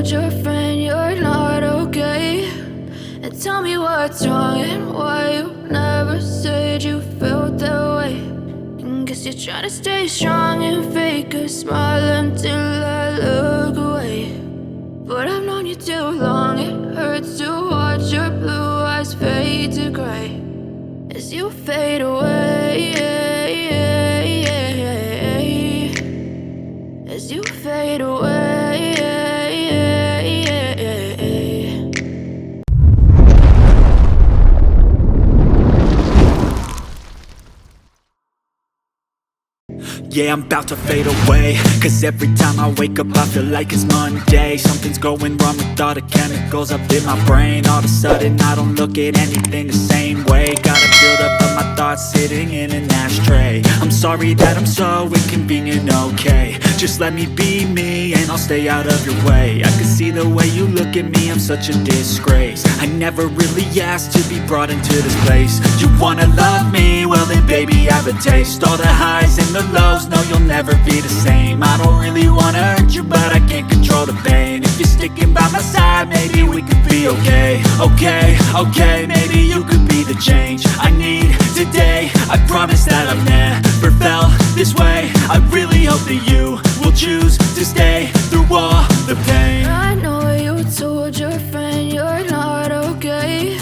told your friend you're not okay? And tell me what's wrong and why you never said you felt that way. And guess you're trying to stay strong and fake a smile until I look away. But I've known you too long, it hurts to watch your blue eyes fade to gray as you fade away, as you fade away. Yeah, I'm about to fade away, cause every time I wake up I feel like it's Monday. Something's going wrong with all the chemicals up in my brain. All of a sudden I don't look at anything the same way. Gotta build up of my thoughts sitting in an ashtray. I'm sorry that I'm so inconvenient, okay? Just let me be me and I'll stay out of your way. I can see the way you look at me, I'm such a disgrace. I never really asked to be brought into this place. You wanna love me? Well then baby have a taste. All the highs and the lows, no you'll never be the same. I don't really wanna hurt you but I can't control the pain. If you're sticking by my side, maybe we could be okay. Okay, maybe you could be the change I need today. I promise that I've never felt this way. I really hope that you will choose to stay through all the pain. I know you told your friend you're not okay.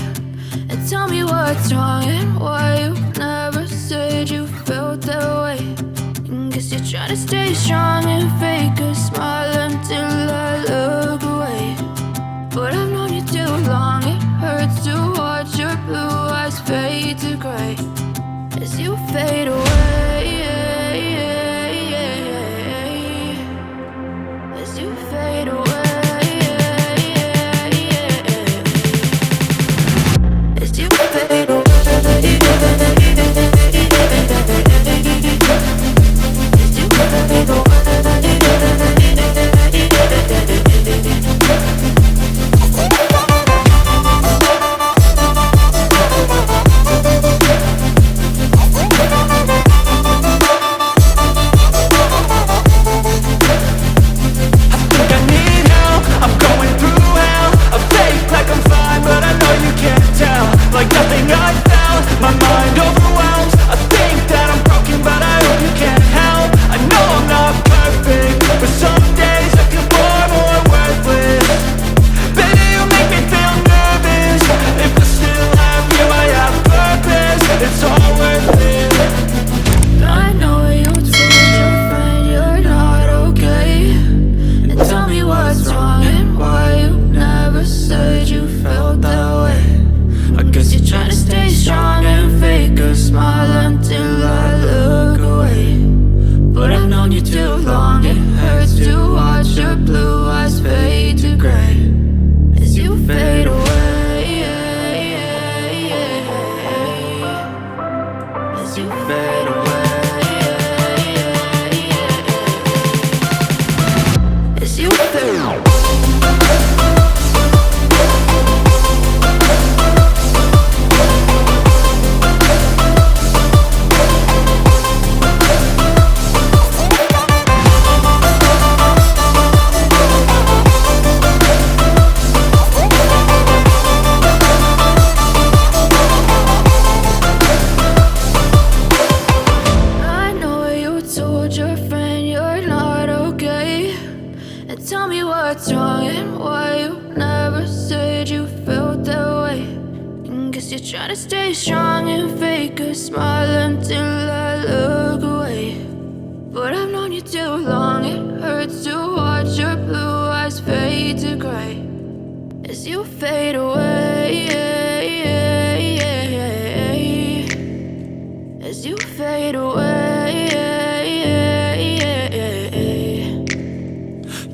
And tell me what's wrong and why you never said you felt that way. And guess you're trying to stay strong and fake a smile until I look away. But I've known you too long, it hurts to watch your blue eyes fade to gray as you fade away, as you fade away.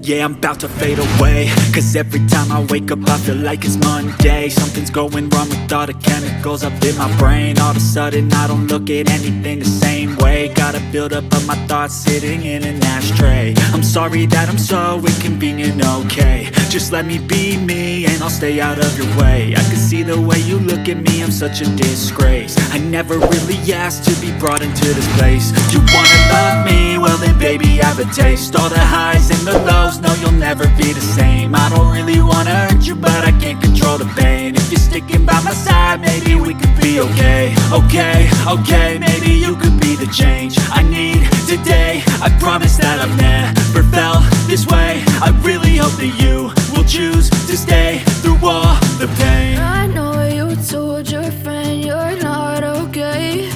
Yeah, I'm about to fade away, cause every time I wake up I feel like it's Monday. Something's going wrong with all the chemicals up in my brain. All of a sudden I don't look at anything the same way. Gotta build up of my thoughts sitting in an ashtray. I'm sorry that I'm so inconvenient, okay? Just let me be me and I'll stay out of your way. I can see the way you look at me, I'm such a disgrace. I never really asked to be brought into this place. You wanna love me? Well then baby have a taste. All the highs and the lows, no you'll never never be the same. I don't really wanna hurt you, but I can't control the pain. If you're sticking by my side, maybe we could be okay. Okay, maybe you could be the change I need today. I promise that I've never felt this way. I really hope that you will choose to stay through all the pain. I know you told your friend you're not okay,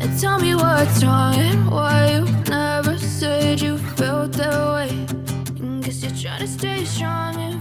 and tell me what's wrong and why you never said you felt that way. And guess you're trying to stay strong and